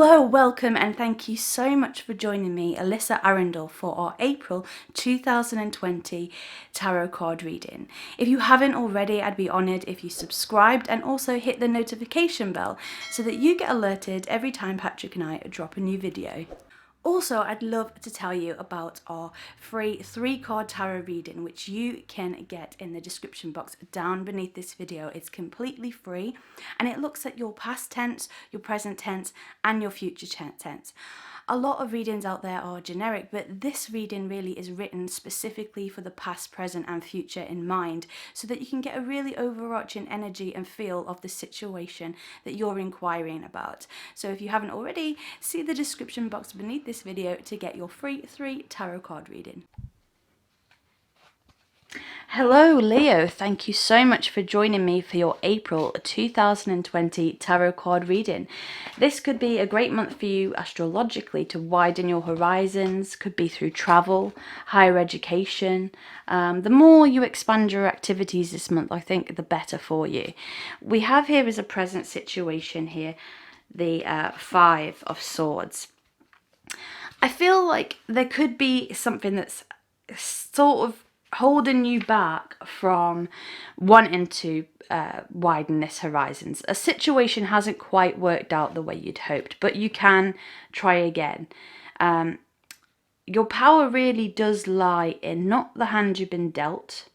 Hello, welcome, and thank you so much for joining me, Alyssa Arundell, for our April 2020 tarot card reading. If you haven't already, I'd be honoured if you subscribed and also hit the notification bell so that you get alerted every time Patrick and I drop a new video. Also, I'd love to tell you about our free 3-card tarot reading, which you can get in the description box down beneath this video. It's completely free and it looks at your past tense, your present tense, and your future tense. A lot of readings out there are generic, but this reading really is written specifically for the past, present, and future in mind, so that you can get a really overarching energy and feel of the situation that you're inquiring about. So if you haven't already, see the description box beneath this video to get your free 3 tarot card reading. Hello Leo, thank you so much for joining me for your April 2020 tarot card reading. This could be a great month for you astrologically to widen your horizons, could be through travel, higher education. The more you expand your activities this month, I think the better for you. We have here as a present situation here, the 5 of Swords. I feel like there could be something that's sort of holding you back from wanting to widen this horizons. A situation hasn't quite worked out the way you'd hoped, but you can try again. Your power really does lie in not the hand you've been dealt,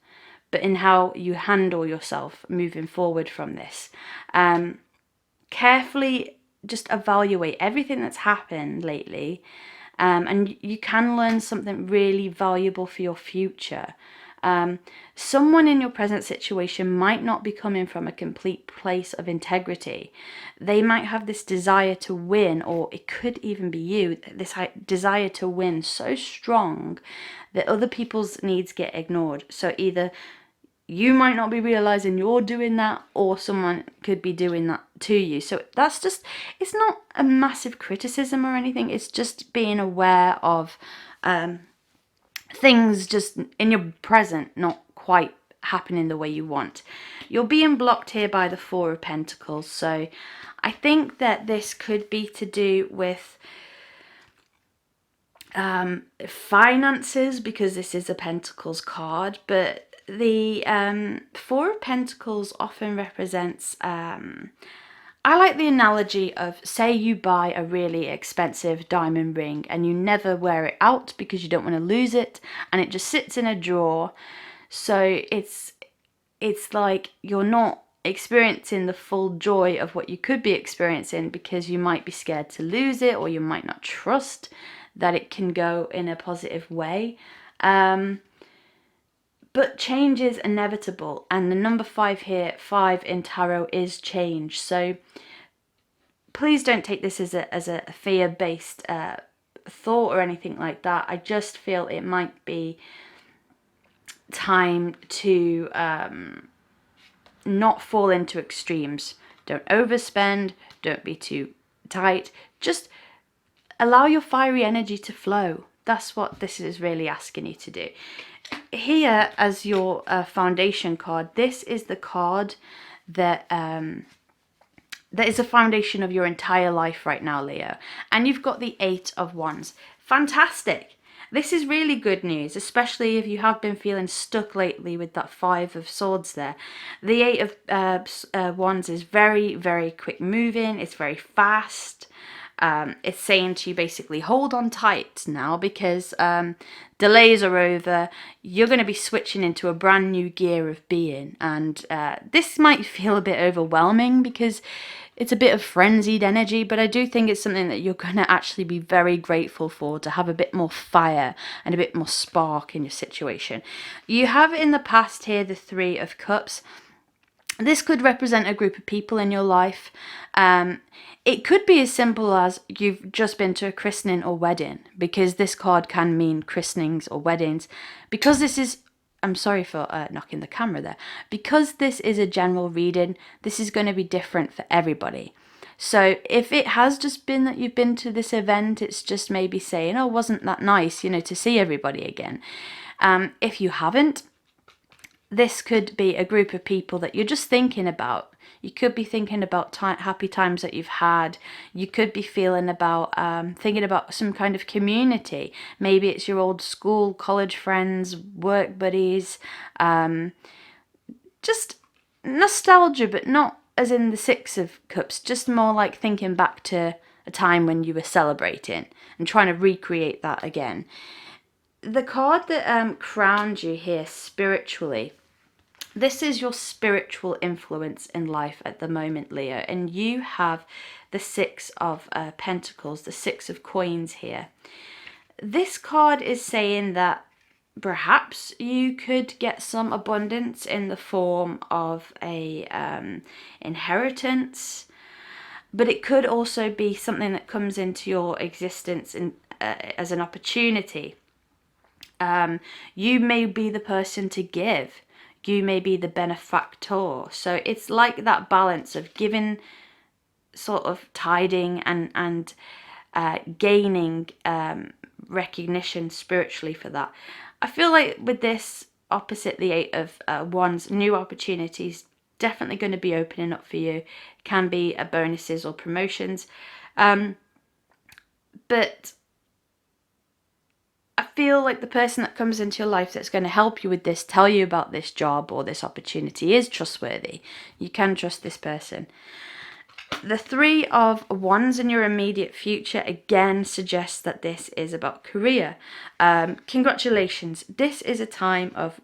but in how you handle yourself moving forward from this. Carefully just evaluate everything that's happened lately. And you can learn something really valuable for your future. Someone in your present situation might not be coming from a complete place of integrity. They might have this desire to win, or it could even be you, this desire to win so strong that other people's needs get ignored. So either you might not be realizing you're doing that, or someone could be doing that to you. So that's just, it's not a massive criticism or anything. It's just being aware of things just in your present not quite happening the way you want. You're being blocked here by the 4 of Pentacles. So I think that this could be to do with finances, because this is a Pentacles card, but the 4 of Pentacles often represents, I like the analogy of, say you buy a really expensive diamond ring and you never wear it out because you don't want to lose it, and it just sits in a drawer. So it's like you're not experiencing the full joy of what you could be experiencing because you might be scared to lose it, or you might not trust that it can go in a positive way. But change is inevitable, and the number 5 here, 5 in tarot, is change. So please don't take this as a fear-based thought or anything like that. I just feel it might be time to not fall into extremes. Don't overspend, don't be too tight. Just allow your fiery energy to flow. That's what this is really asking you to do. Here, as your foundation card, this is the card that that is the foundation of your entire life right now, Leo. And you've got the 8 of Wands. Fantastic. This is really good news, especially if you have been feeling stuck lately with that 5 of Swords there. The 8 of Wands is very, very quick moving. It's very fast. It's saying to you basically, hold on tight now, because delays are over. You're going to be switching into a brand new gear of being, and this might feel a bit overwhelming because it's a bit of frenzied energy, but I do think it's something that you're going to actually be very grateful for, to have a bit more fire and a bit more spark in your situation. You have in the past here the 3 of Cups. This could represent a group of people in your life. It could be as simple as you've just been to a christening or wedding, because this card can mean christenings or weddings. Because this is, I'm sorry for knocking the camera there. Because this is a general reading, this is going to be different for everybody. So if it has just been that you've been to this event, it's just maybe saying, oh, wasn't that nice, to see everybody again. If you haven't, this could be a group of people that you're just thinking about. You could be thinking about happy times that you've had. You could be feeling about thinking about some kind of community. Maybe it's your old school, college friends, work buddies. Just nostalgia, but not as in the Six of Cups. Just more like thinking back to a time when you were celebrating and trying to recreate that again. The card that crowned you here spiritually, this is your spiritual influence in life at the moment, Leo, and you have the Six of Pentacles, the Six of Coins here. This card is saying that perhaps you could get some abundance in the form of a inheritance, but it could also be something that comes into your existence as an opportunity. You may be the person to give. You may be the benefactor. So it's like that balance of giving, sort of tiding, and gaining recognition spiritually for that. I feel like with this opposite the Eight of Wands, new opportunities definitely going to be opening up for you. Can be bonuses or promotions. But I feel like the person that comes into your life that's going to help you with this, tell you about this job or this opportunity, is trustworthy. You can trust this person. The Three of Wands in your immediate future again suggests that this is about career. Congratulations. This is a time of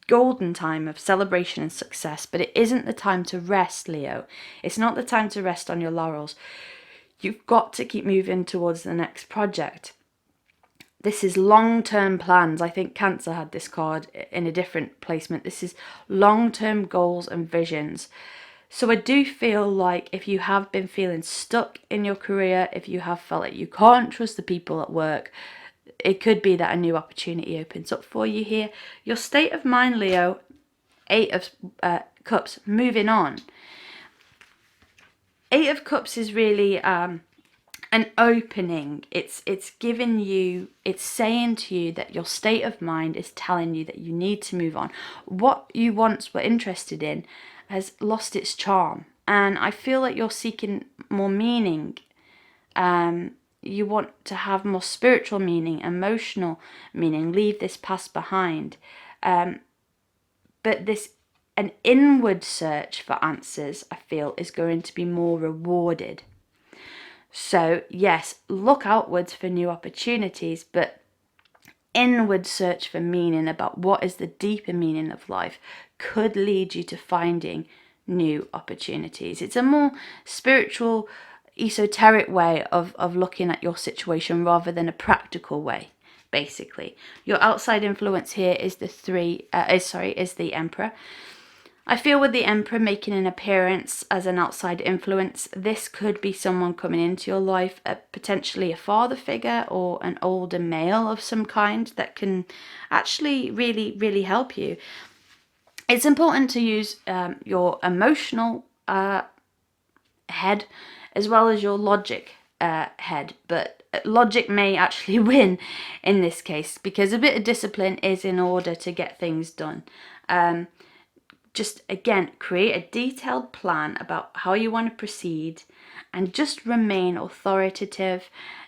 golden time of celebration and success, but it isn't the time to rest, Leo. It's not the time to rest on your laurels. You've got to keep moving towards the next project. This is long-term plans. I think Cancer had this card in a different placement. This is long-term goals and visions. So I do feel like if you have been feeling stuck in your career, if you have felt like you can't trust the people at work, it could be that a new opportunity opens up for you here. Your state of mind, Leo, Eight of Cups, moving on. Eight of Cups is really an opening. It's giving you, it's saying to you that your state of mind is telling you that you need to move on. What you once were interested in has lost its charm, and I feel like you're seeking more meaning. You want to have more spiritual meaning, emotional meaning, leave this past behind. But an inward search for answers, I feel, is going to be more rewarded. So yes, look outwards for new opportunities, but inward search for meaning about what is the deeper meaning of life could lead you to finding new opportunities. It's a more spiritual, esoteric way of looking at your situation rather than a practical way. Basically, your outside influence here is the Emperor. I feel with the Emperor making an appearance as an outside influence, this could be someone coming into your life, potentially a father figure or an older male of some kind that can actually really, really help you. It's important to use your emotional head as well as your logic head, but logic may actually win in this case because a bit of discipline is in order to get things done. Just again, create a detailed plan about how you want to proceed and just remain authoritative.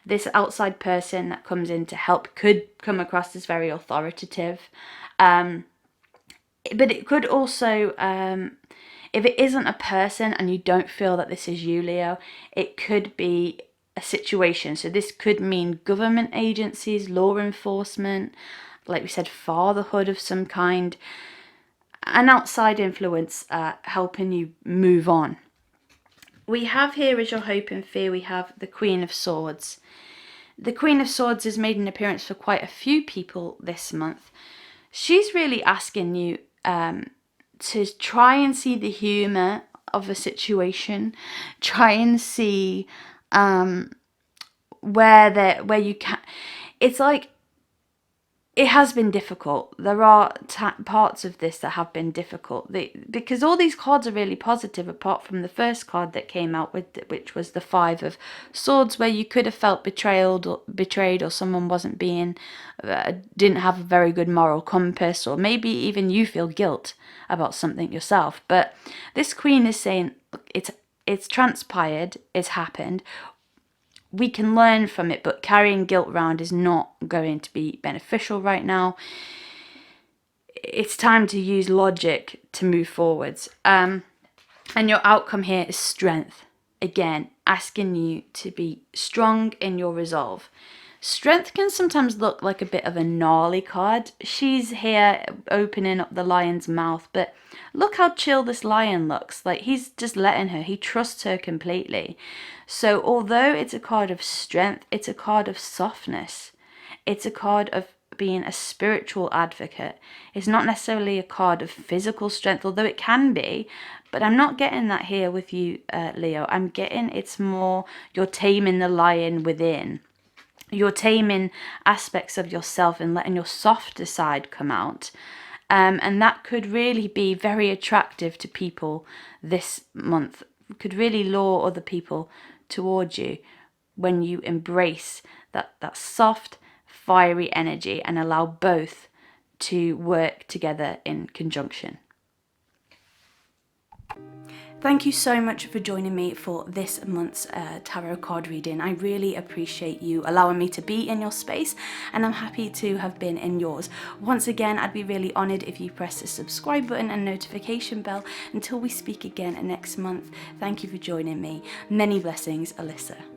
This outside person that comes in to help could come across as very authoritative. But it could also, if it isn't a person and you don't feel that this is you, Leo, it could be a situation. So this could mean government agencies, law enforcement, like we said, fatherhood of some kind. An outside influence helping you move on. We have here as your hope and fear, we have the Queen of Swords. The Queen of Swords has made an appearance for quite a few people this month. She's really asking you to try and see the humour of a situation. Try and see where you can. It's like it has been difficult. There are parts of this that have been difficult, because all these cards are really positive, apart from the first card that came out, which was the Five of Swords, where you could have felt betrayed, or someone wasn't being, didn't have a very good moral compass, or maybe even you feel guilt about something yourself. But this Queen is saying, look, it's transpired, it's happened. We can learn from it, but carrying guilt around is not going to be beneficial right now. It's time to use logic to move forwards. And your outcome here is strength. Again, asking you to be strong in your resolve. Strength can sometimes look like a bit of a gnarly card. She's here opening up the lion's mouth, but look how chill this lion looks. Like, he's just letting her. He trusts her completely. So although it's a card of strength, it's a card of softness. It's a card of being a spiritual advocate. It's not necessarily a card of physical strength, although it can be. But I'm not getting that here with you, Leo. I'm getting it's more you're taming the lion within. You're taming aspects of yourself and letting your softer side come out. And that could really be very attractive to people this month. Could really lure other people towards you when you embrace that soft, fiery energy and allow both to work together in conjunction. Thank you so much for joining me for this month's tarot card reading. I really appreciate you allowing me to be in your space, and I'm happy to have been in yours. Once again, I'd be really honoured if you press the subscribe button and notification bell. Until we speak again next month, thank you for joining me. Many blessings, Alyssa.